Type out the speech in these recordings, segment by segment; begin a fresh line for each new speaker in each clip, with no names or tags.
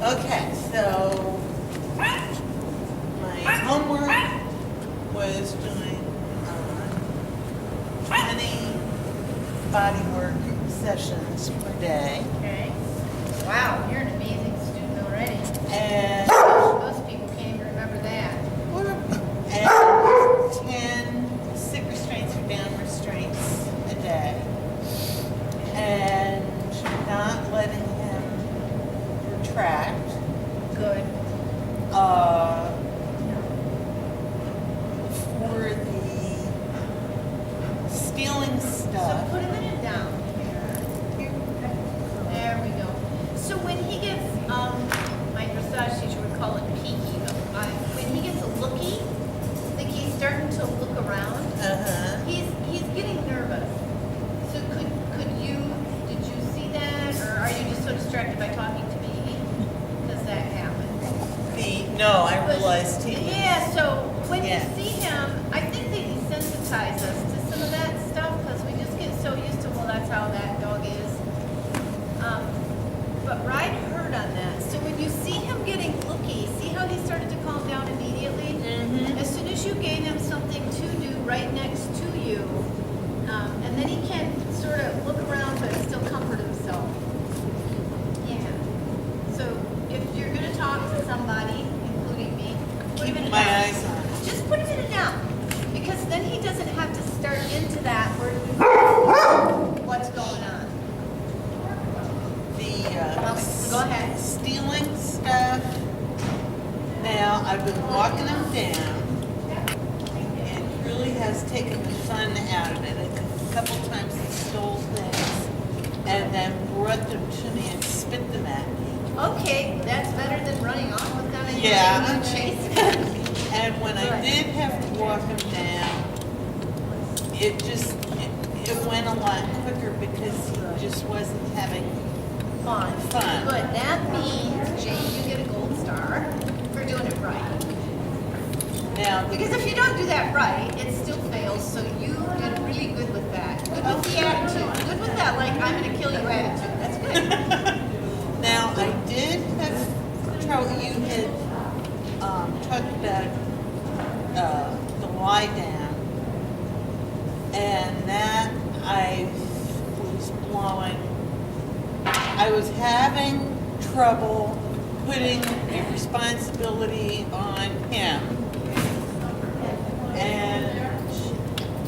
Okay, so my homework was doing 20 body work sessions per day.
Okay. Wow, you're an amazing student already.
And,
Most people can't even remember that.
and 10 sit restraints or down restraints a day. And not letting him retract.
Good.
For the stealing
So
stuff.
put him in it down here. There we go. So when he gets, my dressage teacher would call it peaky, but when he gets a looky, like he's starting to look around,
Uh-huh.
he's getting nervous. So did you see that, or are you just so distracted by talking to me? Does that happen?
No, I realized he.
Yeah, so when
Yeah.
you see him, I think they desensitize us to some of that stuff because we just get so used to, well, that's how that dog is. But Ride heard on that. So when you see him getting looky, see how he started to calm down immediately?
Mhm.
As soon as you gave him something to do right next to you, and then he can sort of look around but still comfort himself. Yeah. So if you're going to talk to somebody, including me, put him in
Keep
a
my
down.
eyes on it.
Just put him in a down. Because then he doesn't have to start into that where you know what's going on.
The
Go ahead.
stealing stuff. Now, I've been walking him down. It really has taken the fun out of it. A couple times he stole things and then brought them to me and spit them at me.
Okay, that's better than running off with them and
Yeah.
you chasing him.
And when I
Good.
did have to walk him down, it went a lot quicker because he just wasn't having
Fun.
fun.
Good. That means, Jane, you get a gold star for doing it right.
Now,
Because if you don't do that right, it still fails. So you did really good with that. Good with the attitude. Good with that, like, I'm going to kill you attitude. That's good.
now I did have trouble. You had talked about the lie down, and that I was blowing. I was having trouble putting the responsibility on him, and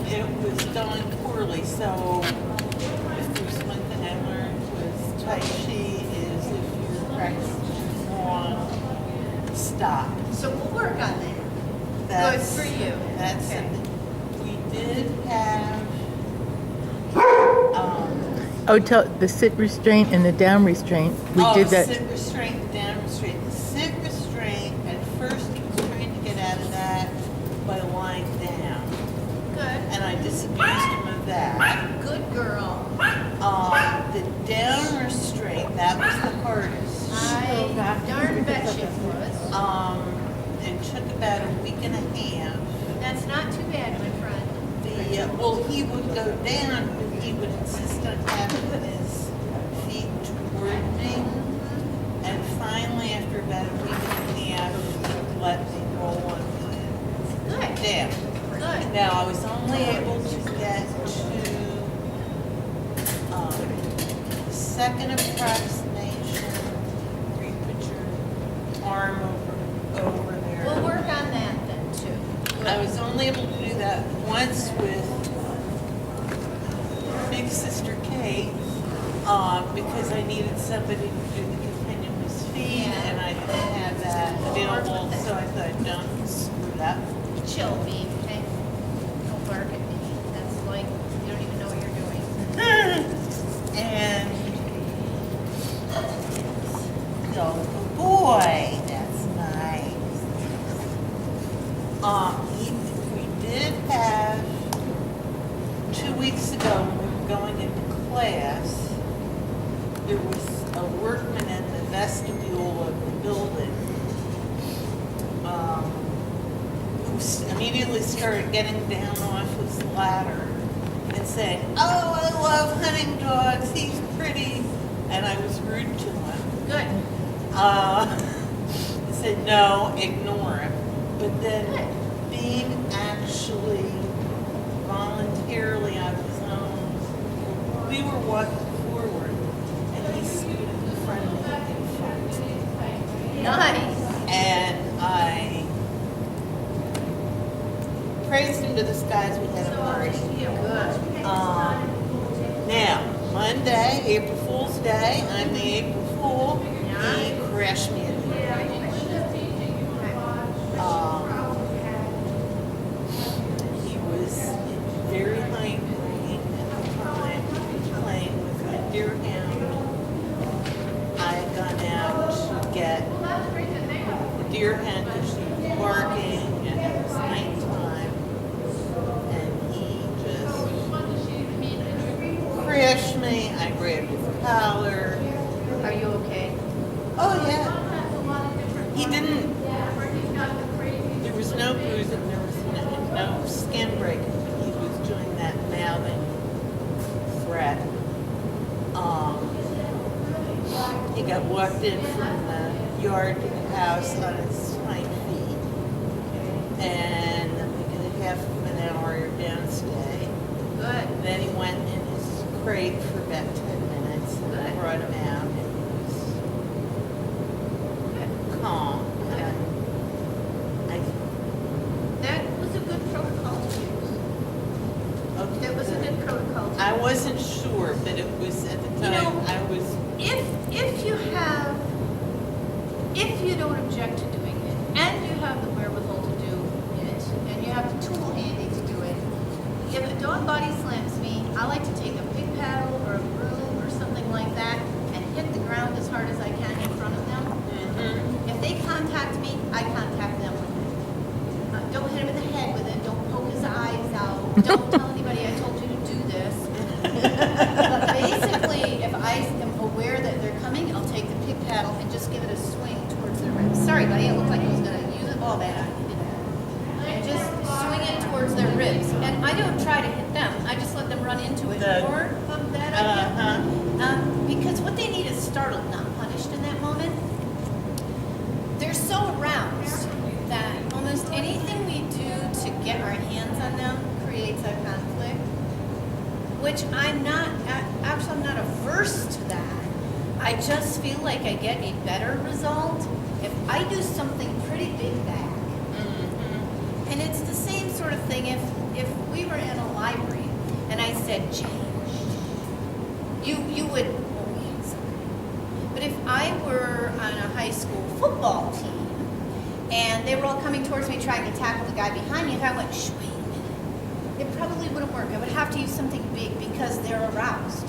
it was going poorly. So, if there's one thing I learned was Tai Chi is if you're practicing wrong, stop.
So we'll work on that.
That's
Good for you.
That's
Okay.
it. We did have.
Oh, the sit restraint and the down restraint. We did that.
Sit restraint, down restraint. The sit restraint, at first he was trying to get out of that by lying down.
Good.
And I disabused him of that.
Good girl.
The down restraint, that was the hardest.
I darn bet you it was.
It took about a week and a half.
That's not too bad, my friend.
Well, he would go down, but he would insist on having his feet toward me. And finally, after about a week and a half, he let me roll on
Good.
down.
Good.
Now, I was only able to get to the second approximation, where you put your arm over there.
We'll work on that then too.
I was only able to do that once with Big Sister Kate, because I needed somebody to do the continuous feed,
Yeah.
and I didn't have that available, so I thought, don't screw it up.
Chill, me, okay? Don't bark at me. That's like, you don't even know what you're doing.
And so, boy, that's nice. We did have 2 weeks ago when we were going into class, there was a workman in the vestibule of the building who immediately started getting down off his ladder and saying, "Oh, I love hunting dogs. He's pretty." And I was rude to him.
Good.
I said, no, ignore him. But then Bean actually voluntarily on his own, we were walking forward and he scooted in front of me in front.
Nice.
And I praised him to the skies. We had a party.
Good.
Now, Monday, April Fool's Day, I'm the April Fool. He crashed me in the he was very hungry at the time, playing with my deer hound. I had gone out to get the deer hound because she was barking and it was nighttime. And he just crashed me. I grabbed his collar.
Are you okay?
Oh, yeah. He didn't. There was no bruising. There was no skin breaking. He was doing that mouthing threat. He got walked in from the yard to the house on his hind feet. And we did a half of an hour downstay.
Good.
Then he went in his crate for about 10 minutes and I brought him out and he was calm. And
That was a good protocol to use.
okay,
That was a good protocol to
I
use.
wasn't sure, but it was at the time
know,
I was.
If you don't object to doing it, and you have the wherewithal to do it, and you have the tool handy to do it, if a dog body slams me, I like to take a pig paddle or a broom or something like that and hit the ground as hard as I can in front of them.
Mhm.
If they contact me, I contact them with it. Don't hit him in the head with it. Don't poke his eyes out. Don't tell anybody I told you to do this. But basically, if I am aware that they're coming, I'll take the pig paddle and just give it a swing towards their ribs. Sorry, buddy, it looked like I was going to use it all bad. And just swing it towards their ribs. And I don't try to hit them. I just let them run into it. More of that idea. Because what they need is startled, not punished in that moment. They're so aroused that almost anything we do to get our hands on them creates a conflict, which I'm not averse to that. I just feel like I get a better result if I do something pretty big back.
Mhm.
And it's the same sort of thing if we were in a library and I said, change, you would, oh yeah, sorry. But if I were on a high school football team and they were all coming towards me trying to tackle the guy behind me, if I went, shh, wait a minute, it probably wouldn't work. I would have to use something big because they're aroused.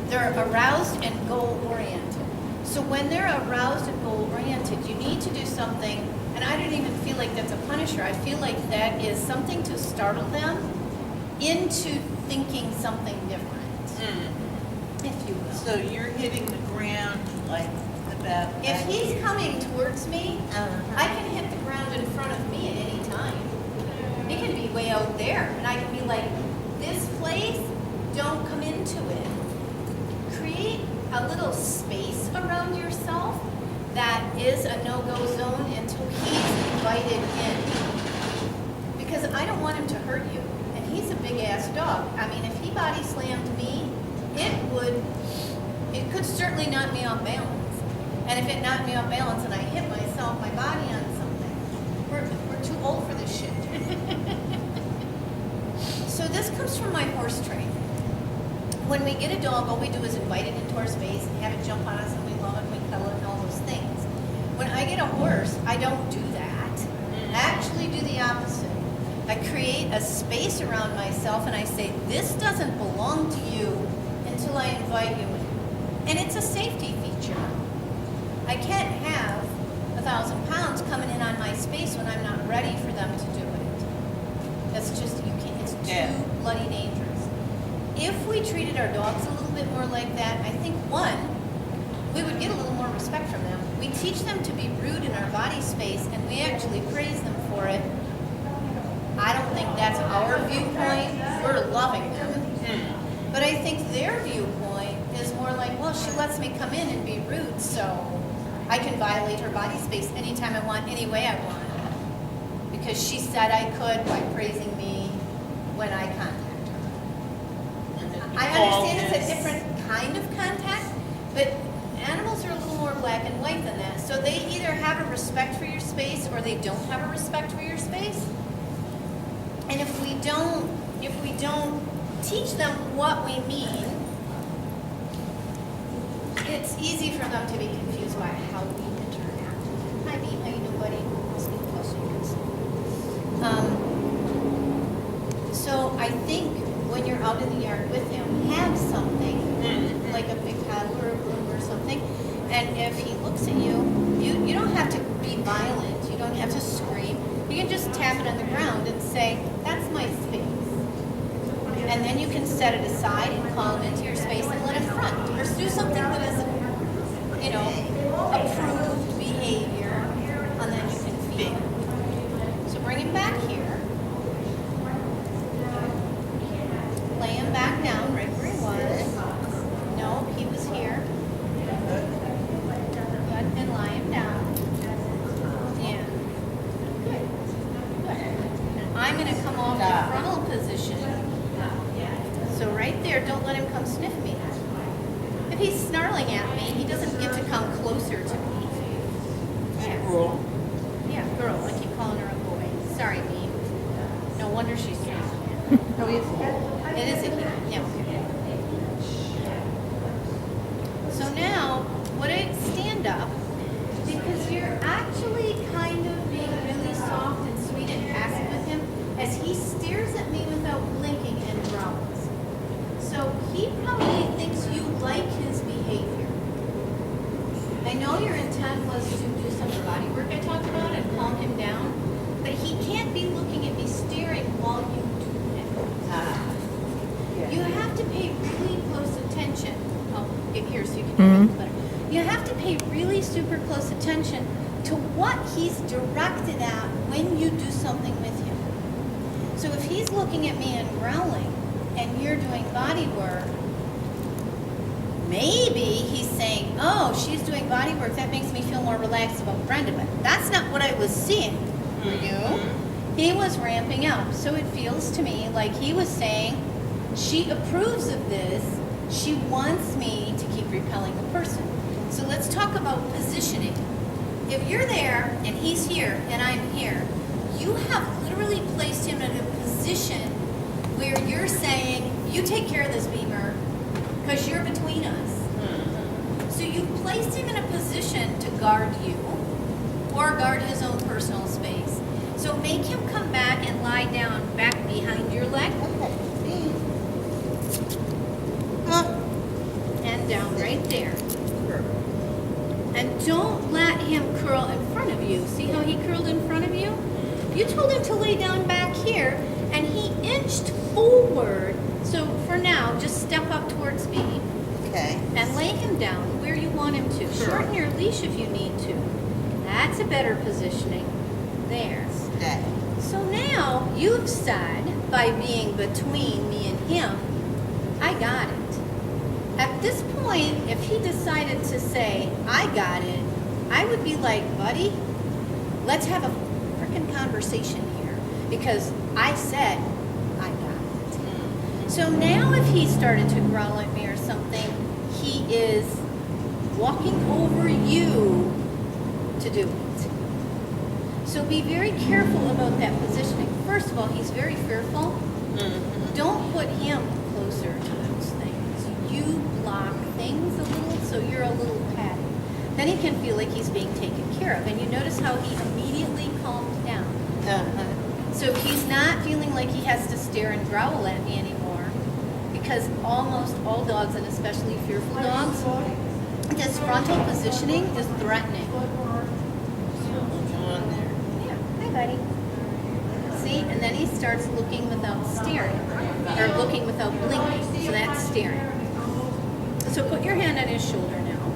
They're aroused and goal-oriented. So when they're aroused and goal-oriented, you need to do something, and I don't even feel like that's a punisher. I feel like that is something to startle them into thinking something different, if you will.
So you're hitting the ground like about.
If he's coming towards me, I can hit the ground in front of me at any time. He can be way out there, and I can be like, this place, don't come into it. Create a little space around yourself that is a no-go zone until he's invited in. Because I don't want him to hurt you, and he's a big-ass dog. I mean, if he body slammed me, it could certainly knock me off balance. And if it knocked me off balance and I hit myself, my body on something, we're too old for this shit. So this comes from my horse training. When we get a dog, all we do is invite it into our space and have it jump on us and we love it and we cuddle it and all those things. When I get a horse, I don't do that. I actually do the opposite. I create a space around myself and I say, this doesn't belong to you until I invite you in. And it's a safety feature. I can't have 1,000 pounds coming in on my space when I'm not ready for them to do it. That's just, you can't, it's too bloody dangerous. If we treated our dogs a little bit more like that, I think, one, we would get a little more respect from them. We teach them to be rude in our body space, and we actually praise them for it. I don't think that's our viewpoint. We're loving them. But I think their viewpoint is more like, well, she lets me come in and be rude, so I can violate her body space anytime I want, any way I want. Because she said I could by praising me when I contact her.
And the
I understand it's a
default is-
different kind of contact, but animals are a little more black and white than that. So they either have a respect for your space or they don't have a respect for your space. And if we don't teach them what we mean, it's easy for them to be confused by how we interact. Hi, Bea, how you doing, buddy? Let's get close so you can see. So I think when you're out in the yard with him, have something like a big paddle or a broom or something. And if he looks at you, you don't have to be violent. You don't have to scream. You can just tap it on the ground and say, "That's my space." And then you can set it aside and call him into your space and let him front. Or do something that is, approved behavior, and then you can feed him. So bring him back here. Lay him back down right where he was. No, he was here. Good. And lie him down. Yeah. Good. Good. I'm going to come off the frontal position. So right there, don't let him come sniff me. If he's snarling at me, he doesn't get to come closer to me. Yeah.
Girl.
Yeah, girl. I keep calling her a boy. Sorry, Bea. No wonder she's snarling.
Oh, yes.
It is a he. Yeah. So now, would I stand up? Because you're actually kind of being really soft and sweet and passive with him as he stares at me without blinking and growls. So he probably thinks you like his behavior. I know your intent was to do some body work I talked about and calm him down, but he can't be looking at me staring while you do it. You have to pay really close attention. Oh, get here so you can hear me better. You have to pay really super close attention to what he's directed at when you do something with him. So if he's looking at me and growling, and you're doing body work, maybe he's saying, "Oh, she's doing body work. That makes me feel more relaxed about Brenda." But that's not what I was seeing for you. He was ramping up. So it feels to me like he was saying, she approves of this. She wants me to keep repelling the person. So let's talk about positioning. If you're there and he's here and I'm here, you have literally placed him in a position where you're saying, "You take care of this, Beamer, because you're between us." So you've placed him in a position to guard you or guard his own personal space. So make him come back and lie down back behind your leg and down right there. And don't let him curl in front of you. See how he curled in front of you? You told him to lay down back here, and he inched forward. So for now, just step up towards me
Okay.
and lay him down where you want him to.
Sure.
Shorten your leash if you need to. That's a better positioning. There.
Stay.
So now you've said, by being between me and him, "I got it." At this point, if he decided to say, "I got it," I would be like, "Buddy, let's have a freaking conversation here." Because I said, "I got it." So now if he started to growl at me or something, he is walking over you to do it. So be very careful about that positioning. First of all, he's very fearful. Don't put him closer to those things. You block things a little, so you're a little patty. Then he can feel like he's being taken care of. And you notice how he immediately calmed down. So he's not feeling like he has to stare and growl at me anymore. Because almost all dogs, and especially fearful dogs, this frontal positioning is threatening. Yeah, hi buddy. See, and then he starts looking without staring, or looking without blinking, so that's staring. So put your hand on his shoulder now.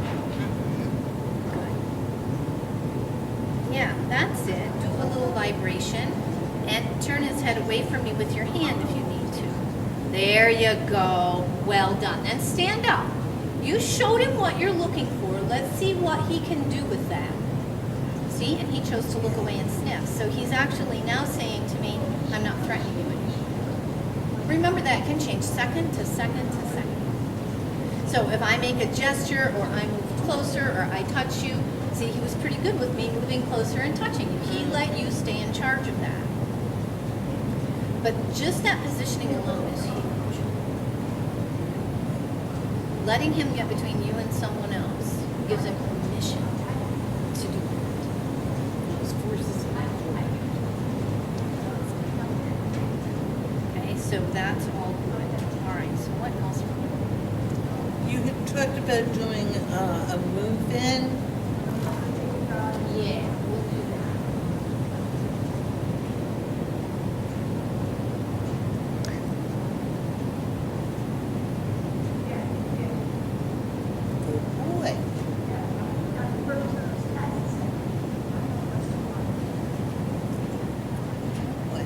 Good. Yeah, that's it. Do a little vibration, and turn his head away from you with your hand if you need to. There you go. Well done. And stand up. you showed him what you're looking for. Let's see what he can do with that. See, and he chose to look away and sniff. So he's actually now saying to me, I'm not threatening you anymore. Remember that can change second to second to second. So if I make a gesture or I move closer or I touch you, see, he was pretty good with me moving closer and touching you. He let you stay in charge of that. But just that positioning alone is huge. Letting him get between you and someone else gives him permission to do that. Okay, so that's all good. All right, so what else?
You had talked about doing a move-in.
Yeah, we'll do that.
Good boy. Boy.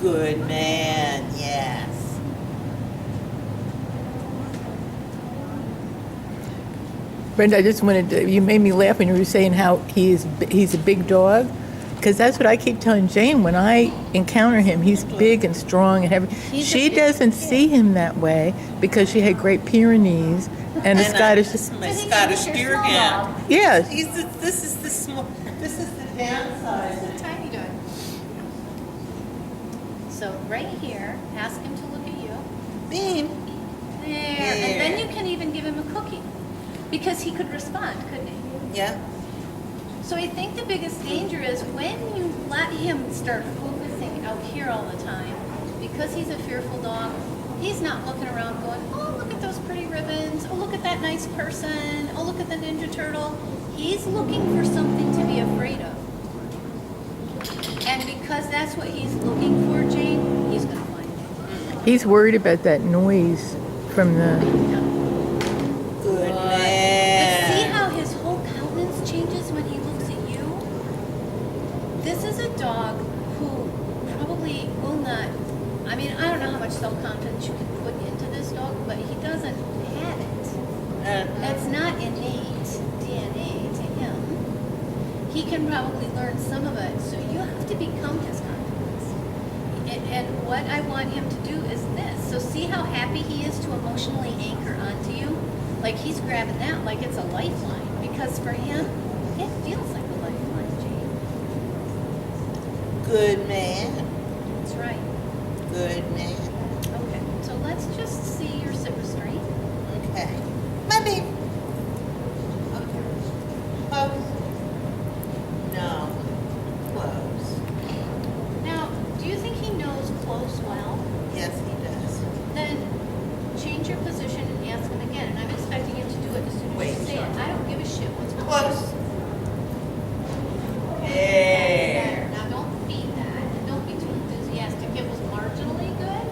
Good man, yes.
Brenda, I just wanted to, you made me laugh when you were saying how he's a big dog. Because that's what I keep telling Jane when I encounter him. He's big and strong and heavy.
He's a
She
big
doesn't see him that way because she had Great Pyrenees and a Scottish.
This is my
I think
Scottish
he's
deer
your
cat.
small dog.
Yeah,
This is the small. This is the downside.
Tiny dog. So right here, ask him to look at you.
Bean.
There. And then you can even give him a cookie. Because he could respond, couldn't he?
Yeah.
So I think the biggest danger is when you let him start focusing out here all the time, because he's a fearful dog, he's not looking around going, oh, look at those pretty ribbons. Oh, look at that nice person. Oh, look at the Ninja Turtle. He's looking for something to be afraid of. And because that's what he's looking for, Jane, he's going to find it.
he's worried about that noise from the.
Good
But see
man.
how his whole countenance changes when he looks at you? This is a dog who probably will not, I mean, I don't know how much self-confidence you can put into this dog, but he doesn't have it. That's not innate DNA to him. He can probably learn some of it, so you have to become his confidence. And what I want him to do is this. So see how happy he is to emotionally anchor onto you? Like he's grabbing that like it's a lifeline. Because for him, it feels like a lifeline, Jane.
Good man.
That's right.
Good man.
Okay, so let's just see your sit restraint.
Okay. My baby. Okay. Close. No. Close.
Now, do you think he knows close well?
Yes, he does.
Then change your position and ask him again. And I'm expecting him to do it as soon as
Wait,
you say it. I don't give a shit what's
Close.
There.
Yeah.
Now don't feed that, and don't be too enthusiastic. It was marginally good,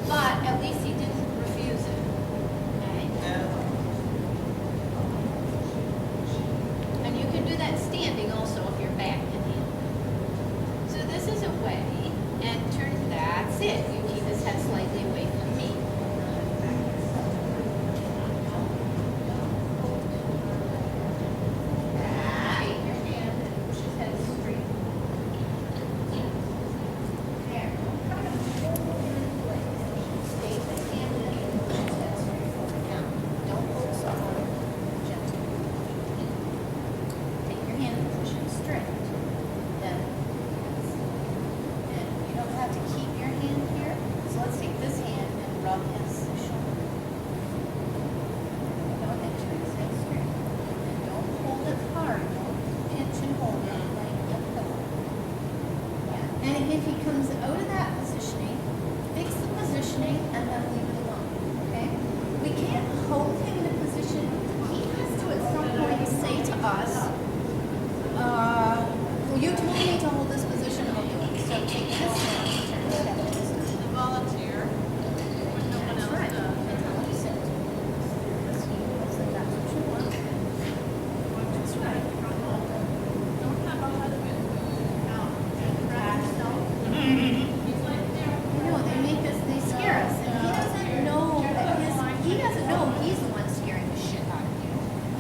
but at least he didn't refuse it. Okay? And you can do that standing also if you're back in him. So this is a way, and turn. That's it. You keep his head slightly away from me. Take your hand and push his head straight. There. Stay the hand and push his head straight forward. Now, don't hold so hard. Gentle. Take your hand and push it straight. Then, and you don't have to keep your hand here. So let's take this hand and rub his shoulder. Don't and turn his head straight. And don't hold it hard. Don't pinch and hold it like a pillow. Yeah. And if he comes out of that positioning, fix the positioning and then leave it alone. Okay? We can't hold him in a position. He has to at some point say to us, well, you told me to hold this position, I'll do it. So take this hand, turn his head this way.
The volunteer, when no one
That's
else
right.
does.
That's how you said it. Because he knows that that's what you want.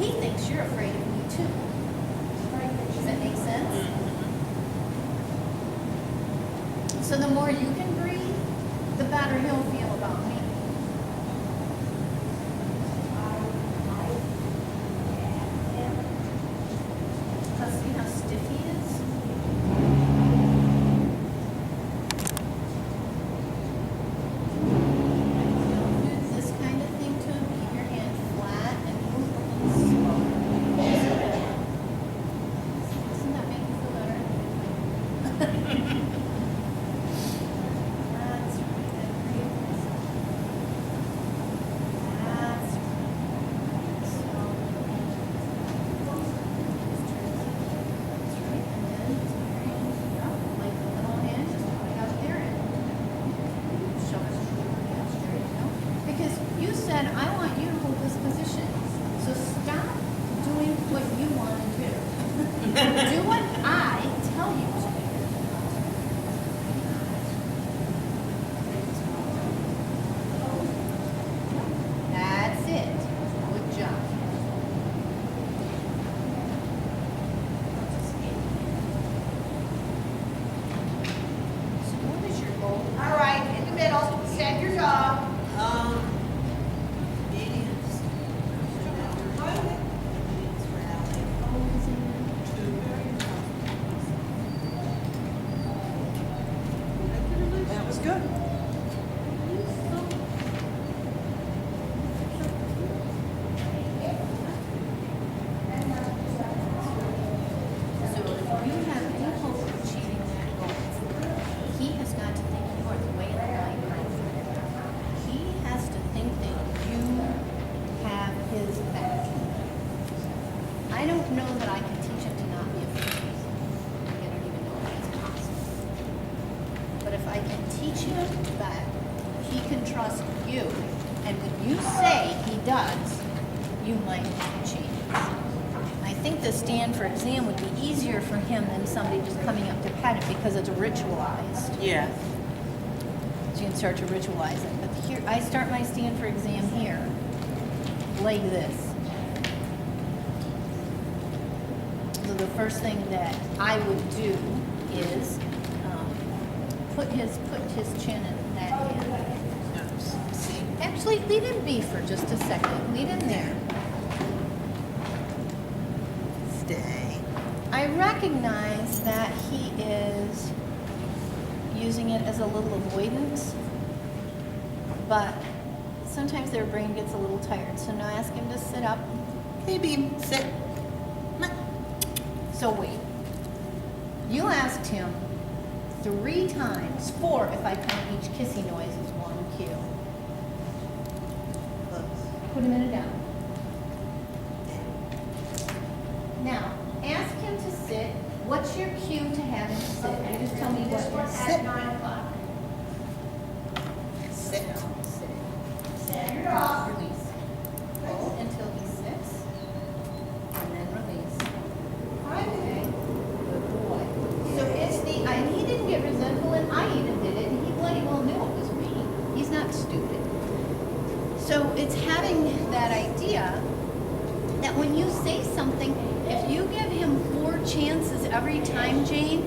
he thinks you're afraid of me too. Does that make sense? So the more you can breathe, the better he'll feel about me. Let's see how stiff he is. Don't do this kind of thing to him. Keep your hand flat and move a little slow. Doesn't that make you feel better? That's right. Then breathe. That's right. So, that's right. And then just put your hand up, like the little hand, just put it out there and show us straight, no? Because you said, I want you to hold this position. So stop doing what you want to do. Do what I tell you to do. That's it. Good job. So what is your goal?
All right, in the middle, stand your dog.
Obedience.
That was good.
So if you have any hope of achieving that goal, he has got to think you are the way of the light person. He has to think that you have his back. I don't know that I can teach him to not be afraid. I don't even know if that's possible. But if I can teach him that he can trust you, and when you say he does, you might have changes. I think the stand for exam would be easier for him than somebody just coming up to pet it because it's ritualized.
Yeah.
So you can start to ritualize it. But here, I start my stand for exam here, like this. So the first thing that I would do is put his chin in that hand.
See?
Actually, leave him be for just a second. Leave him there.
Stay.
I recognize that he is using it as a little avoidance, but sometimes their brain gets a little tired. So now ask him to sit up.
Hey, Beam, sit.
So wait. You asked him 3 times, 4 if I count each kissy noise as one cue. Put him in a down. Now, ask him to sit. What's your cue to have him sit? You just tell me what
This one
sit.
at 9 o'clock.
Sit.
Stand your dog.
Release. Hold until he sits, and then release. Okay. Good boy. So it's and he didn't get resentful, and I even did it, and he bloody well knew it was me. He's not stupid. So it's having that idea that when you say something, if you give him 4 chances every time, Jane,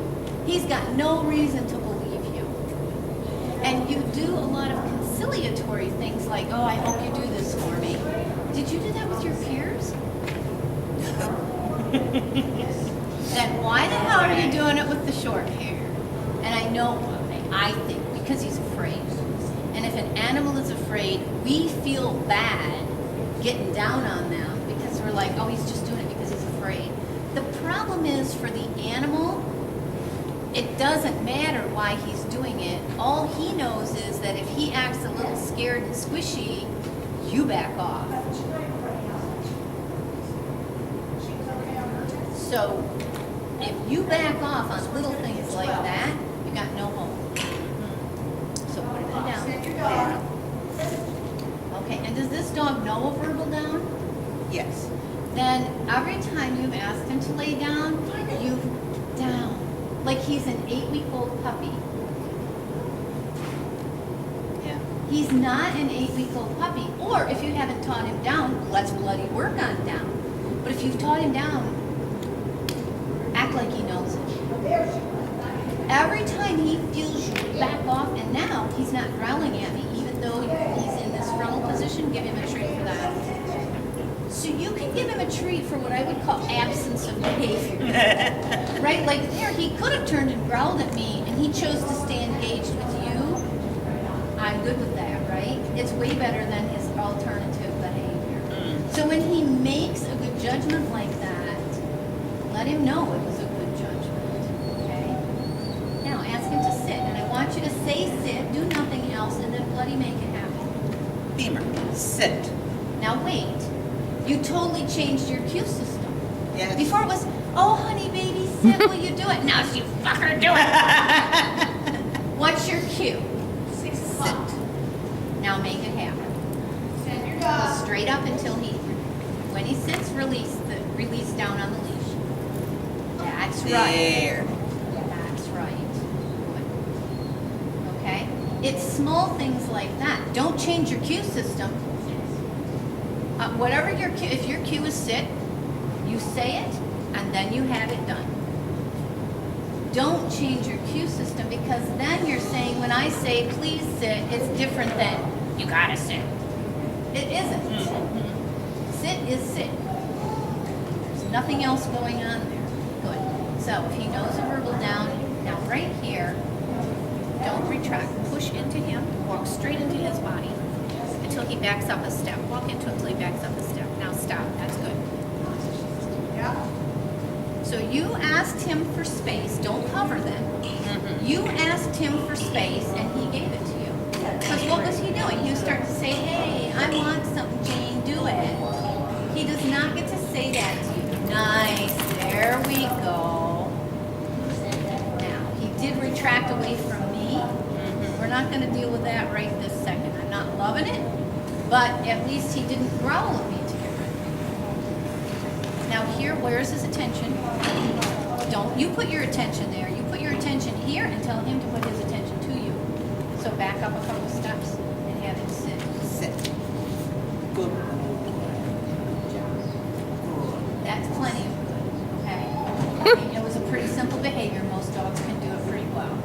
he's got no reason to believe you. And you do a lot of conciliatory things like, oh, I hope you do this for me. Did you do that with your peers? Then why the hell are you doing it with the short hair? And I know why. I think because he's afraid. And if an animal is afraid, we feel bad getting down on them because we're like, oh, he's just doing it because he's afraid. The problem is for the animal, it doesn't matter why he's doing it. All he knows is that if he acts a little scared and squishy, you back off. So if you back off on little things like that, you got no hope. So put it down.
Stand your dog.
Okay, and does this dog know a verbal down?
Yes.
Then every time you've asked him to lay down, you've down. Like he's an 8-week-old puppy.
Yeah.
He's not an 8-week-old puppy. Or if you haven't taught him down, let's bloody work on down. if you've taught him down, act like he knows it. Every time he feels you back off, and now he's not growling at me, even though he's in this frontal position, give him a treat for that. So you can give him a treat for what I would call absence of behavior. Right? Like there, he could have turned and growled at me, and he chose to stay engaged with you. I'm good with that, right? It's way better than his alternative behavior. So when he makes a good judgment like that, let him know it was a good judgment, okay? Now ask him to sit, and I want you to say sit, do nothing else, and then bloody make it happen.
Beamer, sit.
Now wait, you totally changed your cue system.
Yes.
Before it was, oh honey baby, sit, will you do it? Now it's you fucker do it. What's your cue?
6 o'clock.
Now make it happen.
Send your
Go
dog.
straight up until when he sits, release down on the leash. That's right.
There.
That's right. Good. Okay? It's small things like that. Don't change your cue system. Whatever your cue, if your cue is sit, you say it, and then you have it done. Don't change your cue system, because then you're saying, when I say please sit, it's different than you gotta sit. It isn't. Sit is sit. There's nothing else going on there. Good. So if he knows a verbal down, now right here, don't retract. Push into him, walk straight into his body until he backs up a step. Walk into him until he backs up a step. Now stop. That's good.
Yeah.
So you asked him for space. Don't hover then. You asked him for space, and he gave it to you. Because what was he doing? You start to say, hey, I want something, Jane, do it. He does not get to say that to you. Nice. There we go. Now, he did retract away from me. We're not going to deal with that right this second. I'm not loving it, but at least he didn't growl at me to get rid of me. Now here, where's his attention? Don't you put your attention there. You put your attention here and tell him to put his attention to you. So back up a couple steps and have him sit.
Sit. Good.
That's plenty of good, okay? I mean, it was a pretty simple behavior. Most dogs can do it pretty well.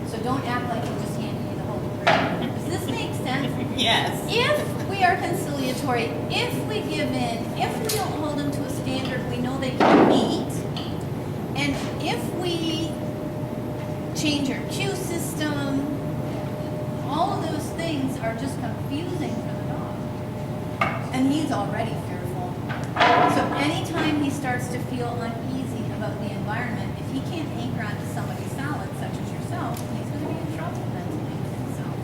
So don't act like you just handed me the whole thing. Does this make sense?
Yes.
If we are conciliatory, if we give in, if we don't hold them to a standard we know they can meet, and if we change our cue system, all of those things are just confusing for the dog. And he's already fearful. So anytime he starts to feel uneasy about the environment, if he can't anchor onto somebody solid, such as yourself, he's going to be in trouble mentally with himself.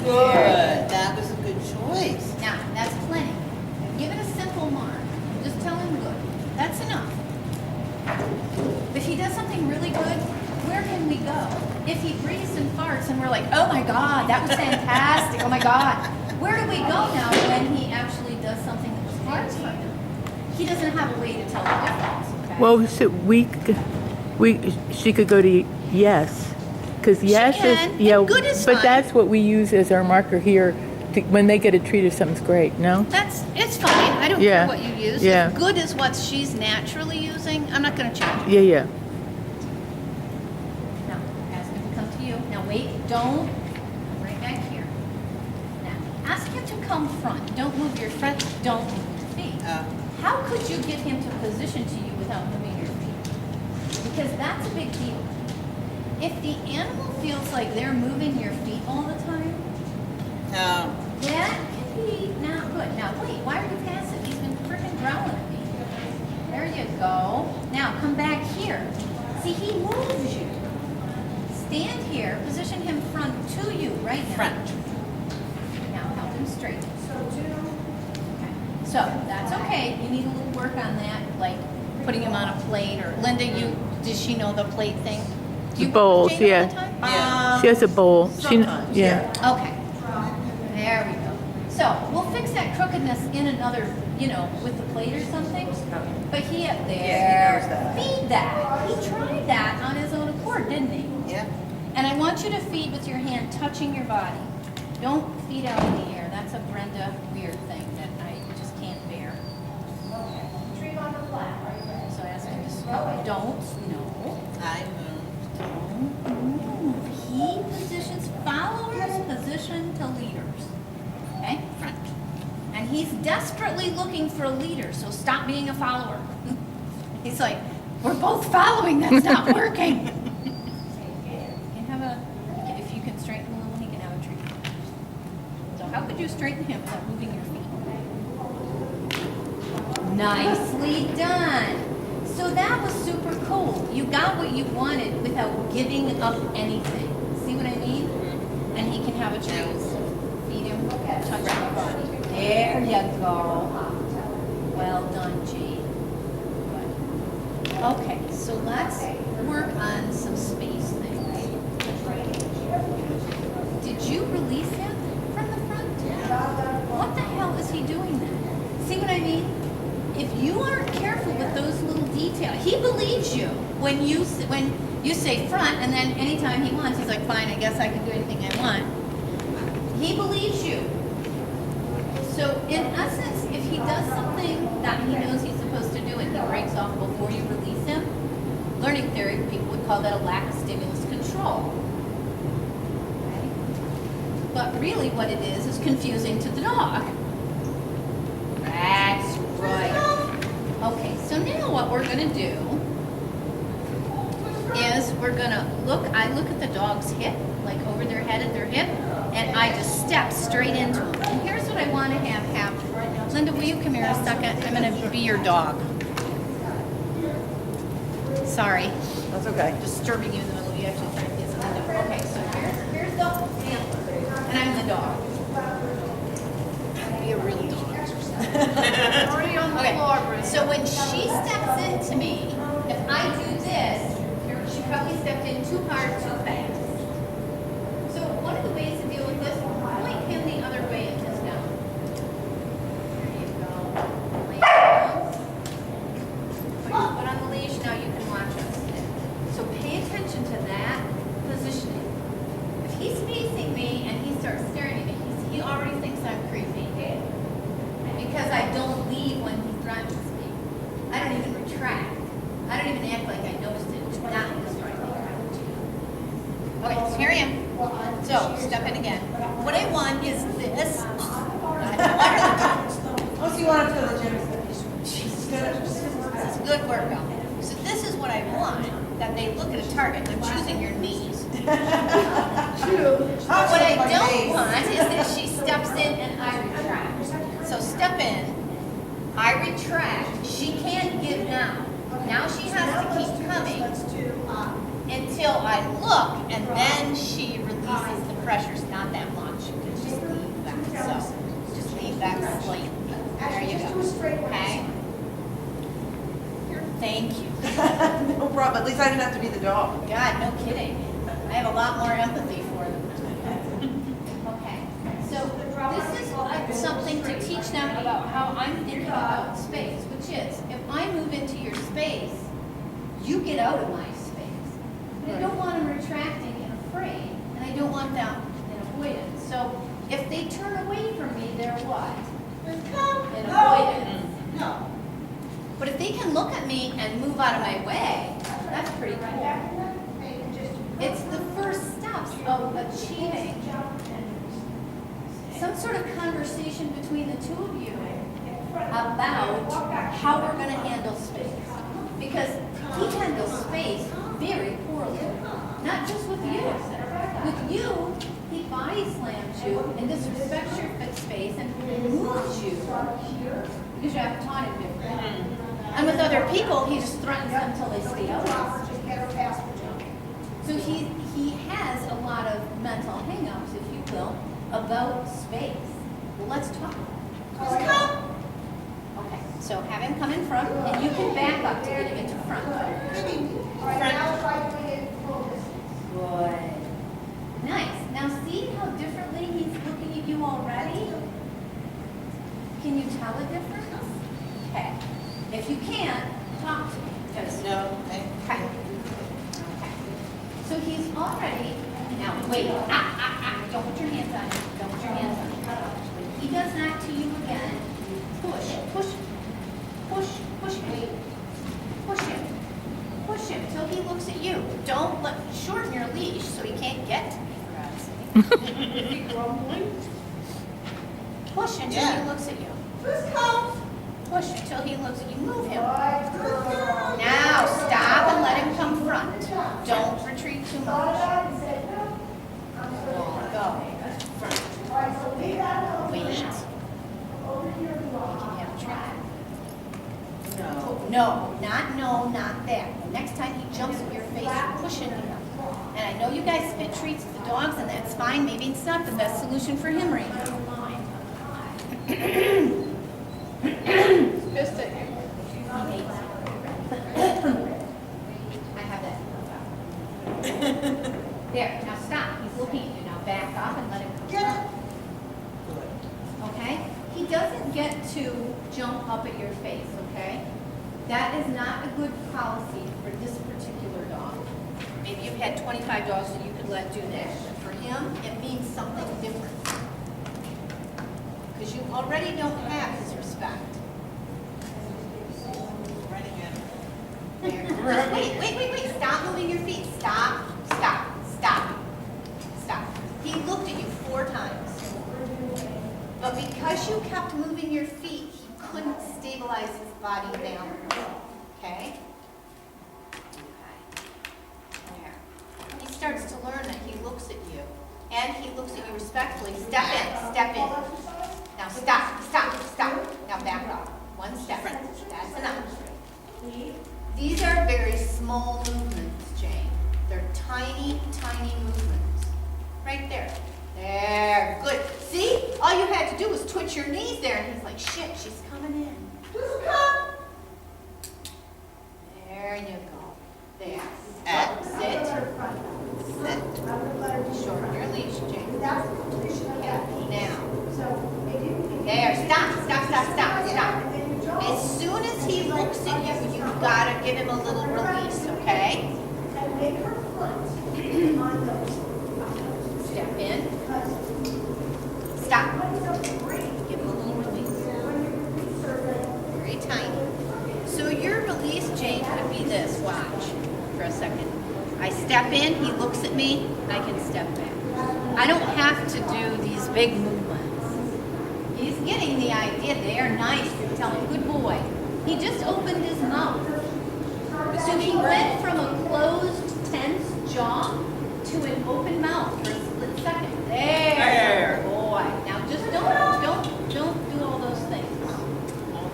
Good. That was a good choice.
Now, that's plenty. Give it a simple mark. Just tell him good. That's enough. If he does something really good, where can we go? If he breathes and farts and we're like, oh my God, that was fantastic. Oh my God. Where do we go now when he actually does something that was hard for him? He doesn't have a way to tell the difference. Okay?
Well, so she could go to yes, because yes
can,
is yeah.
and good is
but
fine.
that's what we use as our marker here when they get a treat if something's great. No.
It's fine. I don't
Yeah.
care what you use.
Yeah.
If good is what she's naturally using, I'm not going to change it.
Yeah, yeah.
Now, ask him to come to you. Now wait, don't. Right back here. Now, ask him to come front. Don't move your front. Don't move your feet. How could you get him to position to you without moving your feet? Because that's a big deal. If the animal feels like they're moving your feet all the time,
No.
that can be not good. Now wait, why are you passive? He's been freaking growling at me. There you go. Now come back here. See, he moves you. Stand here, position him front to you right now.
Front.
Now help him straight. Okay. So that's okay. You need a little work on that, like putting him on a plate, or Linda, does she know the plate thing? Do you
Bowls,
Jane all
yeah.
the time?
Yeah.
She has a bowl.
Sometimes,
yeah.
Okay. There we go. So we'll fix that crookedness in another, with the plate or something. But he up there.
Yeah, he knows that.
Feed that. He tried that on his own accord, didn't he?
Yeah.
And I want you to feed with your hand touching your body. Don't feed out in the air. That's a Brenda weird thing that I just can't bear. Okay.
Don't, no.
I moved.
Don't move. He positions followers, position to leaders. Okay, front. And he's desperately looking for a leader, so stop being a follower. He's like, we're both following, that's not working. You can have a, if you can straighten a little, he can have a treat. So how could you straighten him without moving your feet? Nicely done. So that was super cool. You got what you wanted without giving up anything. See what I mean? And he can have a treat. Feed him, touch him. There you go. Well done, Jane. Good. Okay, so let's work on some space things. Did you release him from the front? What the hell is he doing then? See what I mean? If you aren't careful with those little details, he believes you when you say front, and then anytime he wants, he's like, fine, I guess I can do anything I want. He believes you. So in essence, if he does something that he knows he's supposed to do and he breaks off before you release him, learning theory, people would call that a lack of stimulus control. Okay? But really what it is confusing to the dog. That's right. Okay, so now what we're gonna do is we're gonna I look at the dog's hip, like over their head at their hip, and I just step straight into them. And here's what I want to have happen. Linda, will you come here a second? I'm gonna be your dog. Sorry.
That's okay.
Disturbing you in the middle of you actually trying to get something done. Okay, so here's the handler, and I'm the dog. Be a real dog.
Already on the floor,
Okay,
Brenda.
so when she steps into me, if I do this, she probably stepped in too hard, too fast. So one of the ways to deal with this, point him the other way and just down. There you go. Lay down. Put on the leash, now you can watch us. So pay attention to that positioning. If he's facing me and he starts staring at me, he already thinks I'm creepy. Because I don't leave when he threatens me. I don't even retract. I don't even act like I noticed it. Not in this right. Okay, so here I am. So, step in again. What I want is this. I don't want her
Oh, so you want to feel the gym?
This is good work, Bill. So this is what I want, that they look at a target. I'm choosing your knees. What I don't want is that she steps in and I retract. So step in, I retract, she can't give now. Now she has to keep coming until I look, and then she releases the pressures, not that much. You can just leave that, so just leave that slight. There you go, okay? Thank you.
No problem. At least I didn't have to be the dog.
God, no kidding. I have a lot more empathy for them. Okay, so this is something to teach them about how I'm thinking about space, which is, if I move into your space, you get out of my space. But I don't want them retracting and afraid, and I don't want them in avoidance. So if they turn away from me, they're what? In avoidance.
No.
But if they can look at me and move out of my way, that's pretty cool. It's the first steps of achieving some sort of conversation between the two of you about how we're going to handle space. Because he handles space very poorly. Not just with you. With you, he body slams you and disrespects your space and moves you because you haven't taught him different. And with other people, he just threatens them until they stay out. So he has a lot of mental hang-ups, if you will, about space. Well, let's talk about it. Just come. Okay, so have him come in front, and you can back up to get him into front. Good. Nice. Now see how differently he's looking at you already? Can you tell a difference? Okay. If you can't, talk to me. Because
No, I,
Okay. Okay. So he's already, now wait, don't put your hands on him, don't put your hands on him. When he does that to you again, push him. Push him. you, don't shorten your leash so he can't get to me, for God's sake. Push until
Yeah.
he looks at you. Push until he looks at you. Move him. Now stop and let him come front. Don't retreat too much. Go. Front. Wait. You can have a try. No, not that. The next time he jumps in your face, you're pushing him. And I know you guys spit treats to the dogs, and that's fine. Maybe it's not the best solution for him right now.
Pissed at you.
I have that. There, now stop. He's looking at you. Now back off and let him come up. Okay? He doesn't get to jump up at your face, okay? That is not a good policy for this particular dog. Maybe you've had 25 dogs that you could let do that. But for him, it means something different. Because you already don't have his respect.
Running at him.
There. Wait. Stop moving your feet. Stop. He looked at you 4 times. But because you kept moving your feet, he couldn't stabilize his body balance. Okay? There. He starts to learn that he looks at you. And he looks at you respectfully. Step in. Now stop. Now back up. 1 step. That's enough. These are very small movements, Jane. They're tiny, tiny movements. Right there. There. Good. See? All you had to do was twitch your knees there, and he's like, shit, she's coming in. There you go. There. Sit. Shorten your leash, Jane. Now. There. Stop. As soon as he looks at you, you've got to give him a little release, okay? Step in. Stop. Give him a little release. Very tiny. So your release, Jane, could be this. Watch for a second. I step in, he looks at me, I can step back. I don't have to do these big movements. He's getting the idea. They are nice. You're telling, good boy. He just opened his mouth. So he went from a closed, tense jaw to an open mouth for a split second. There. Good boy. Now just don't do all those things. Now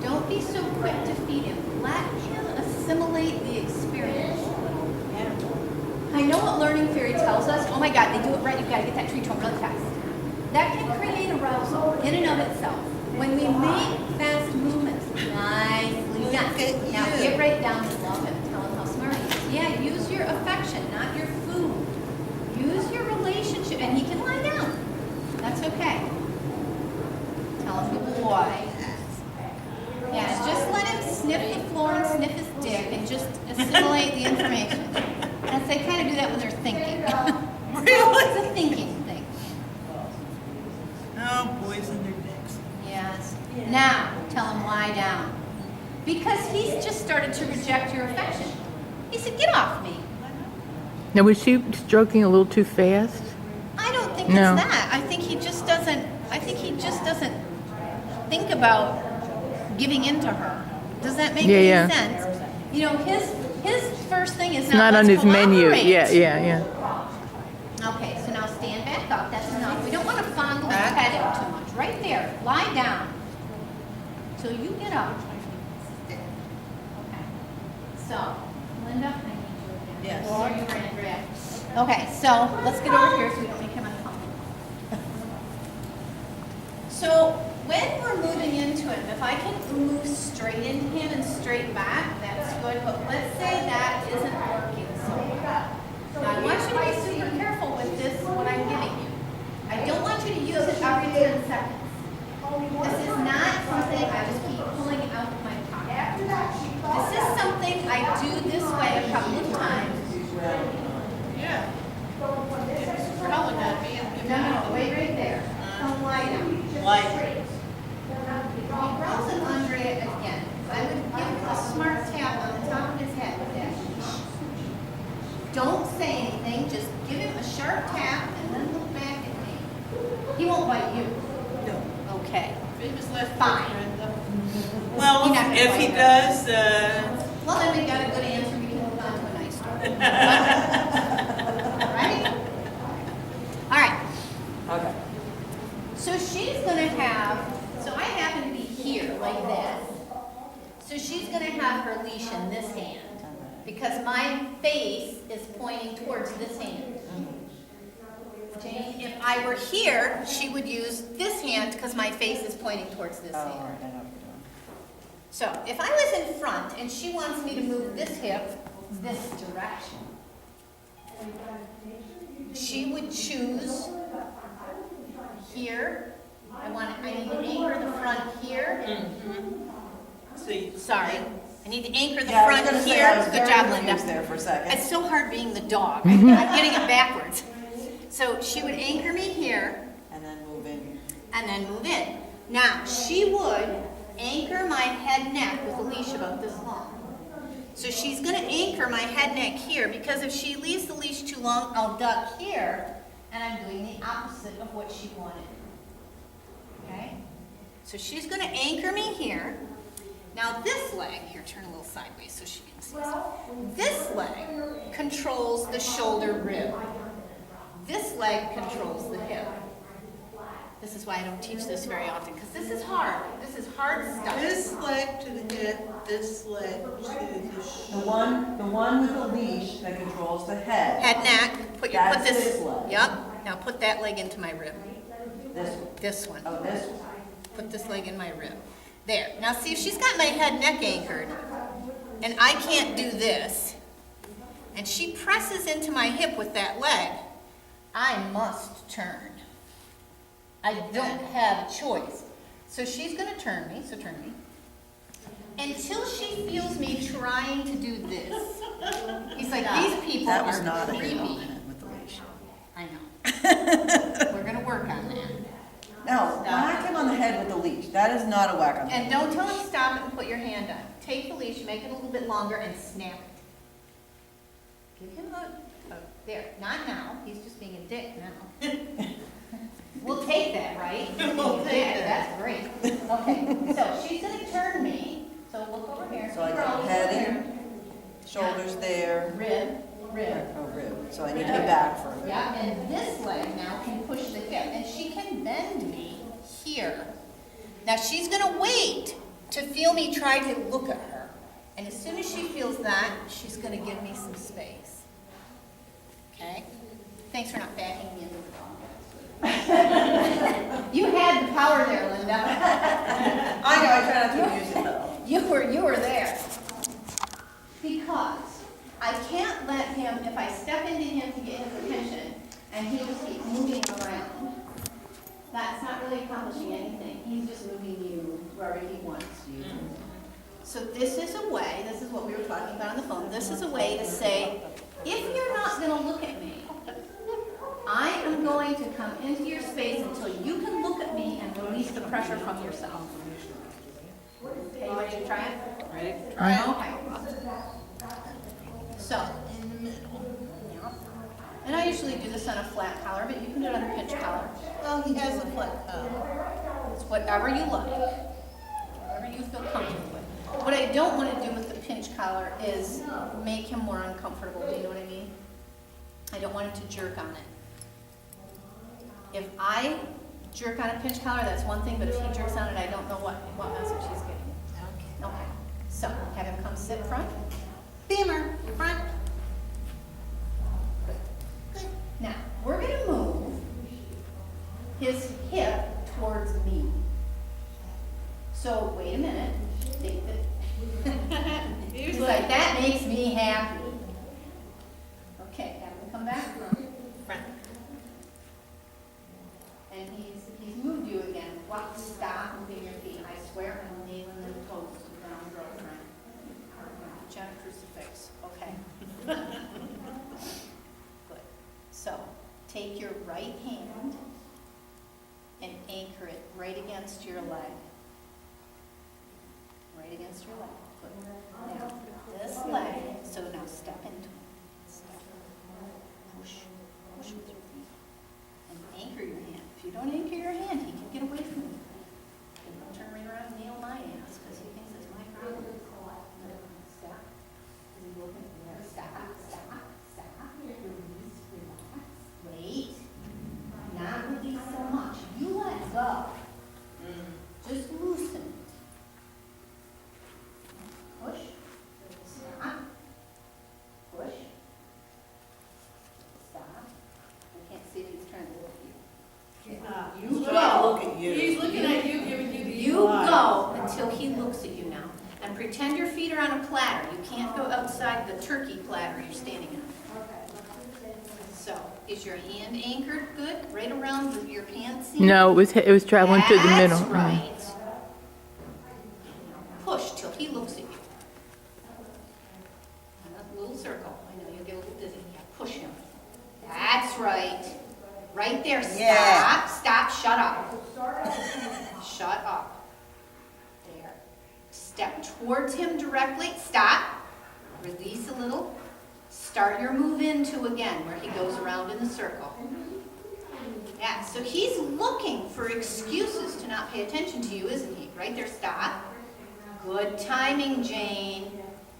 don't be so quick to feed him. Let him assimilate the experience. I know what learning theory tells us. Oh my God, they do it right. You've got to get that tree trunk really fast. That can create arousal in and of itself. When we make fast movements, nicely done. Now get right down and love him. Tell him how smart he is. Yeah, use your affection, not your food. Use your relationship, and he can lie down. That's okay. Tell him good boy. Yeah, just let him sniff the floor and sniff his dick and just assimilate the information. And they kind of do that when they're thinking.
Really?
It's a thinking thing.
Oh, boys and their dicks.
Yes. Now, tell him lie down. Because he's just started to reject your affection. He said, get off me.
Now, was she stroking a little too fast?
I don't think
No.
it's that. I think he just doesn't think about giving in to her. Does that make any
Yeah.
sense? You know, his first thing is
It's not on his menu. Yeah.
Okay, so now stand back up. That's enough. We don't want to fondle and pet him too much. Right there. Lie down. Till you get up. Okay. So, Linda, I need you again.
Yes.
Or you ran Andrea. Okay, so let's get over here so we don't make him uncomfortable. So, when we're moving into him, if I can move straight into him and straight back, that's good. But let's say that isn't working so well. Now, I want you to be super careful with this, what I'm giving you. I don't want you to use it every 10 seconds. This is not something I just keep pulling out of my pocket. This is something I do this way a couple of times.
Yeah. You're howling at me.
No, wait right there. Don't lie down.
Like,
He growls at Andrea again. I would give him a smart tap on the top of his head with that. Don't say anything, just give him a sharp tap and then look back at me. He won't bite you.
No.
Okay.
Famous last
Fine.
Well,
You're not gonna
if
fight
he
her.
does,
Well, then we got a good answer, we can move on to a nice story. Right? All right.
Okay.
So she's gonna have, so I happen to be here like this. So she's gonna have her leash in this hand because my face is pointing towards this hand. Jane, if I were here, she would use this hand because my face is pointing towards this
Oh, all
hand.
right, I know what you're
So if I was in front and she wants me to move this hip this direction, she would choose here. I need to anchor the front here.
see,
Sorry. I need to anchor the
doing. Yeah, I was
front
gonna say, I
here.
was
Good
very
job,
confused
Linda.
there for a second.
It's so hard being the dog. I'm getting it backwards. So she would anchor me here
And then move in.
and then move in. Now, she would anchor my head neck with a leash about this long. So she's gonna anchor my head neck here because if she leaves the leash too long, I'll duck here and I'm doing the opposite of what she wanted. Okay? So she's gonna anchor me here. Now this leg, here, turn a little sideways so she can see. This leg controls the shoulder rib. This leg controls the hip. This is why I don't teach this very often, because this is hard. This is hard stuff.
this leg to the hip, this leg to the
The
shoulder.
one with the leash that controls the head.
Head, neck, put
That's
this,
this leg.
yep. Now put that leg into my rib.
This one.
This one.
Oh, this one.
Put this leg in my rib. There. Now see, if she's got my head neck anchored, and I can't do this, and she presses into my hip with that leg, I must turn. I don't have a choice. So she's gonna turn me, so turn me, until she feels me trying to do this. He's like, these people
That was
are
not a hit
creepy.
on the head with the leash.
I know. We're gonna work on that.
No, whack him on the head with the leash. That is not a whack on the
And
head.
don't tell him to stop it and put your hand on. Take the leash, make it a little bit longer, and snap it. Give him there, not now, he's just being a dick now. We'll take that, right?
We'll take that.
That's great. Okay, so she's gonna turn me, so look over here.
So I
Keep
got
rolling
head
over
here, shoulders there.
here. Rib.
Oh, rib. So I need to get back for a bit.
Yeah, and this leg now can push the hip, and she can bend me here. Now she's gonna wait to feel me try to look at her. And as soon as she feels that, she's gonna give me some space. Okay? Thanks for not backing me into the dog. You had the power there, Linda.
I know, I try not to abuse it though.
You were there. Because I can't let him, if I step into him to get his attention, and he just keeps moving around, that's not really accomplishing anything. He's just moving you wherever he wants you. So this is a way, this is what we were talking about on the phone, this is a way to say, if you're not gonna look at me, I am going to come into your space until you can look at me and release the pressure from yourself. Okay, you ready to try it?
Ready?
Okay. So, and I usually do this on a flat collar, but you can do it on a pinch collar.
Well, he has a flat collar.
It's whatever you like, whatever you feel comfortable with. What I don't want to do with the pinch collar is make him more uncomfortable, do you know what I mean? I don't want him to jerk on it. If I jerk on a pinch collar, that's one thing, but if he jerks on it, I don't know what message he's getting. Okay, so have him come sit front.
Beamer, front.
Now, we're going to move his hip towards me. So, wait a minute. Think that. He's like, that makes me happy. Okay, have him come back.
Front.
And he's moved you again. Watch, stop moving your feet. I swear I'm nailing them toes to the ground, girlfriend. Put you on a crucifix. Okay. Good. So, take your right hand and anchor it right against your leg. Right right against your leg. Good. Now, this leg, so now step into it. Step. Push. Push with your feet. And anchor your hand. If you don't anchor your hand, he can get away from you. He'll turn right around and nail my ass because he thinks it's my problem. Stop. Is he looking there? Stop. Stop. Stop. Release. Relax. Wait. Not release so much. You let go. Just loosen it. Push. Stop. Push. Stop. I can't see if he's trying to look at you.
You
go.
look at you.
He's looking at you, giving you the
You
eye.
go until he looks at you now. And pretend your feet are on a platter. You can't go outside the turkey platter you're standing on. So, is your hand anchored good? Right around your pants seam?
No, it was traveling to the middle.
That's right. Push till he looks at you. A little circle. I know you'll get a little dizzy. Yeah, push him. That's right. Right there. Stop.
Yeah.
Stop. Shut up. Shut up. There. Step towards him directly. Stop. Release a little. Start your move into again where he goes around in the circle. Yeah, so he's looking for excuses to not pay attention to you, isn't he? Right there, stop. Good timing, Jane.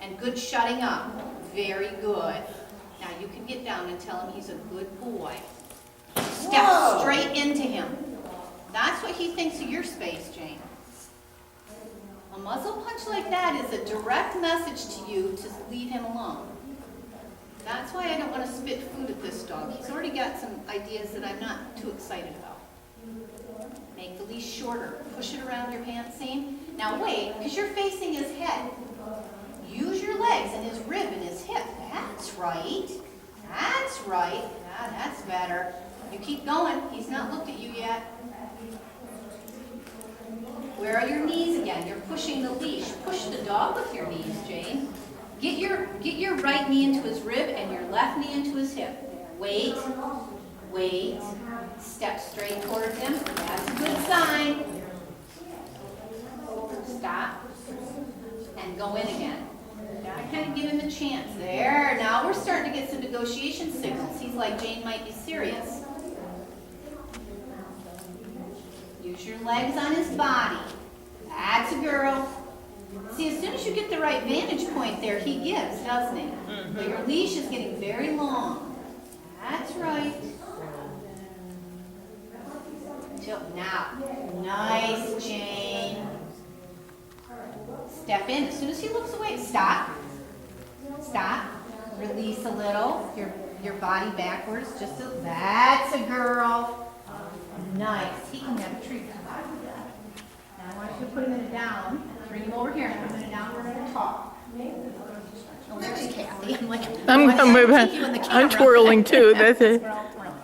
And good shutting up. Very good. Now you can get down and tell him he's a good boy. Step
Whoa.
straight into him. That's what he thinks of your space, Jane. A muzzle punch like that is a direct message to you to leave him alone. That's why I don't want to spit food at this dog. He's already got some ideas that I'm not too excited about. Make the leash shorter. Push it around your pants seam. Now wait, because you're facing his head. Use your legs and his rib and his hip. That's right. That's right. Yeah, that's better. You keep going. He's not looked at you yet. Where are your knees again? You're pushing the leash. Push the dog with your knees, Jane. Get your right knee into his rib and your left knee into his hip. Wait. Wait. Step straight towards him. That's a good sign. Stop. And go in again. Gotta kind of give him a chance. There. Now we're starting to get some negotiation signals. He's like, Jane might be serious. Use your legs on his body. That's a girl. See, as soon as you get the right vantage point there, he gives, doesn't he? But your leash is getting very long. That's right. Now, nice, Jane. Step in. As soon as he looks away, stop. Stop. Release a little. Your body backwards. That's a girl. Nice. He can have a treat. Now I want you to put him in a down. Bring him over here and put him in a down. We're going to talk. Oh, there's Kathy. I'm like,
I'm twirling too. That's it.
We're all twirling.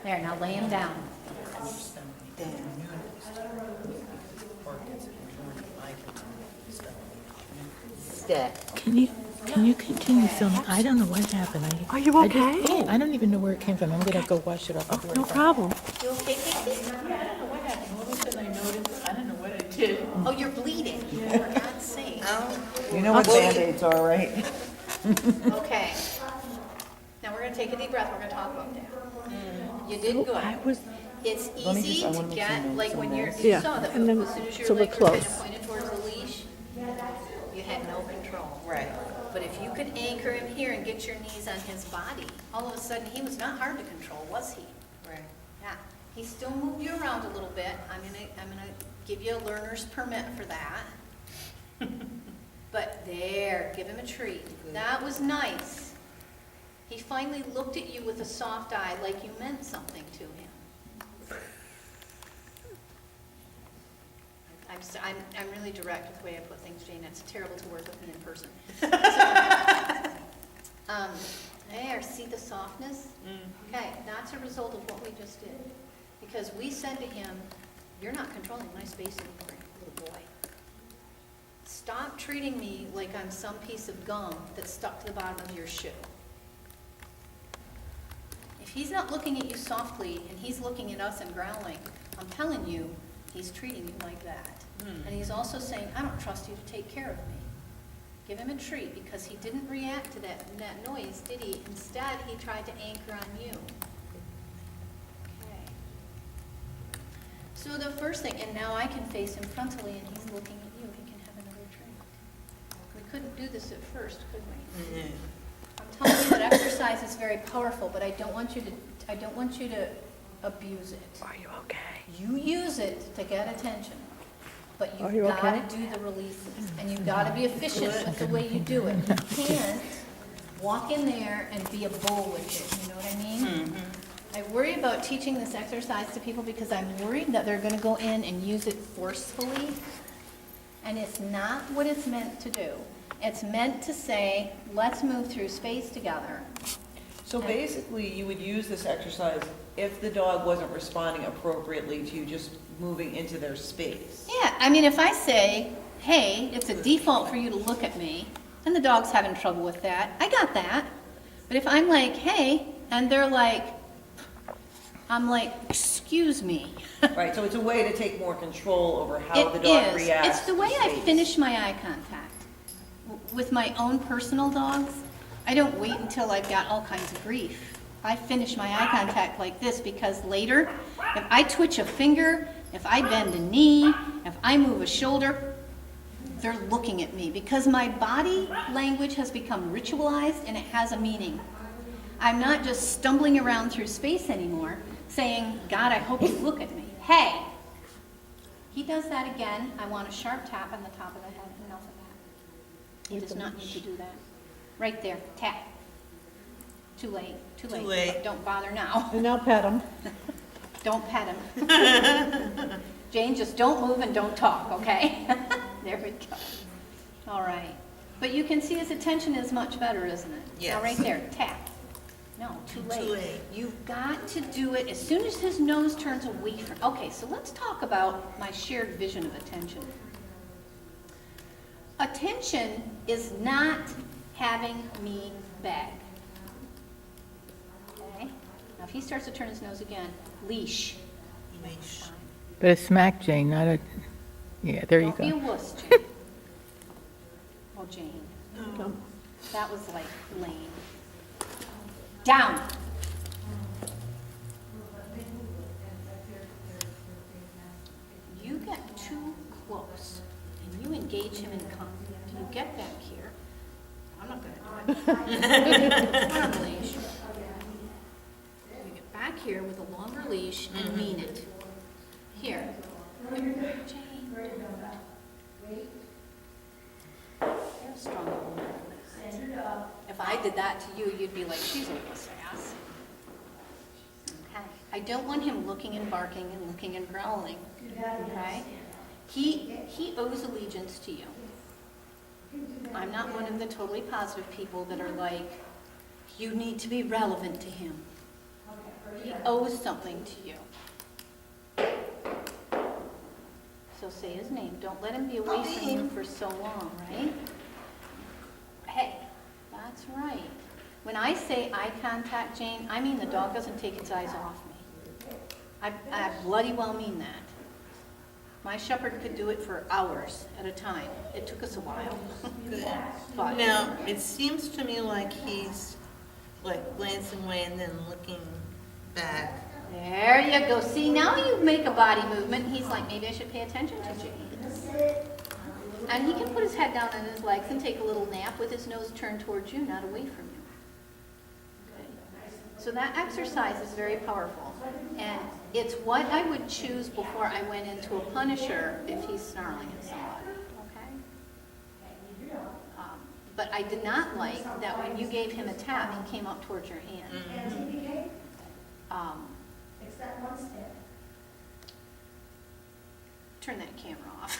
There, now lay him down.
Step.
Can you continue filming? I don't know what happened.
Are you okay?
I don't even know where it came from. I'm gonna go wash it off.
Oh, no problem.
You okay, Casey?
I don't know what happened. All of a sudden I noticed. I don't know what I did.
Oh, you're bleeding. For God's sake.
You know what Band-Aids are, right?
Okay. Now we're gonna take a deep breath. We're gonna talk about that. You did good.
I was,
It's
Let me
easy
just- I
to
wanna make some
get,
notes
like
on
when you're,
this.
you
Yeah,
saw that
and then-
as soon as
so
your
we're
legs were kind of
close.
pointed towards the leash, you had no control.
Right.
But if you could anchor him here and get your knees on his body, all of a sudden, he was not hard to control, was he?
Right.
Yeah, he still moved you around a little bit. I'm gonna give you a learner's permit for that. But there, give him a treat. That was nice. He finally looked at you with a soft eye, like you meant something to him. I'm really direct with the way I put things, Jane. It's terrible to work with me in person. There, see the softness? Okay, that's a result of what we just did. Because we said to him, you're not controlling my space anymore, little boy. Stop treating me like I'm some piece of gum that's stuck to the bottom of your shoe. If he's not looking at you softly and he's looking at us and growling, I'm telling you, He's treating you like that.
Hmm.
And he's also saying, I don't trust you to take care of me. Give him a treat, because he didn't react to that noise, did he? Instead, he tried to anchor on you. Okay. So the first thing, and now I can face him frontally and he's looking at you, he can have another treat. We couldn't do this at first, could we?
No.
I'm telling you that exercise is very powerful, but I don't want you to abuse it.
Are you okay?
You use it to get attention, but
Are
you've
you
got to
okay?
do the releases, and you've got to be efficient with the way you do it. You can't walk in there and be a bull with it, you know what I mean? I worry about teaching this exercise to people because I'm worried that they're going to go in and use it forcefully, and it's not what it's meant to do. It's meant to say, let's move through space together.
So basically, you would use this exercise if the dog wasn't responding appropriately to you just moving into their space.
Yeah, I mean, if I say, hey, it's a default for you to look at me, and the dog's having trouble with that, I got that. But if I'm like, hey, and they're like, I'm like, excuse me.
Right, so it's a way to take more control over how the dog reacts.
It's the way
to
I
space.
finish my eye contact. With my own personal dogs, I don't wait until I've got all kinds of grief. I finish my eye contact like this because later, if I twitch a finger, if I bend a knee, if I move a shoulder, they're looking at me because my body language has become ritualized and it has a meaning. I'm not just stumbling around through space anymore saying, God, I hope you look at me. Hey, he does that again. I want a sharp tap on the top of the head. Enough of that. He does not need to do that. Right there, tap. Too late, too late.
Too late.
Don't bother now.
And I'll pet him.
Don't pet him. Jane, just don't move and don't talk, okay? There we go. All right. But you can see his attention is much better, isn't it?
Yes.
Now, right there, tap. No, too late.
Too late.
You've got to do it as soon as his nose turns away from. Okay, so let's talk about my shared vision of attention. Attention is not having me beg. Okay? Now, if he starts to turn his nose again, leash.
Leash.
But a smack, Jane, not a, yeah, there you
Don't be a
go.
wuss, Jane. Oh, Jane. That was like lame. Down. You get too close and you engage him in conflict. You get back here. I'm not going to do it. Arm leash. You get back here with a longer leash and mean it. Here. Jane. You're a strong woman. If I did that to you, you'd be like, she's a wuss ass. Okay. I don't want him looking and barking and looking and growling. Okay? He owes allegiance to you. I'm not one of the totally positive people that are like, you need to be relevant to him. He owes something to you. So say his name. Don't let him be away from you for so long, right? Hey, that's right. When I say eye contact, Jane, I mean the dog doesn't take its eyes off me. I bloody well mean that. My shepherd could do it for hours at a time. It took us a while. But
Now, it seems to me like he's like glancing away and then looking back.
there you go. See, now you make a body movement. He's like, maybe I should pay attention to Jane. And he can put his head down on his legs and take a little nap with his nose turned towards you, not away from you. Okay. So that exercise is very powerful. And it's what I would choose before I went into a punisher if he's snarling at somebody. Okay? But I did not like that when you gave him a tap, he came up towards your hand. Turn that camera off.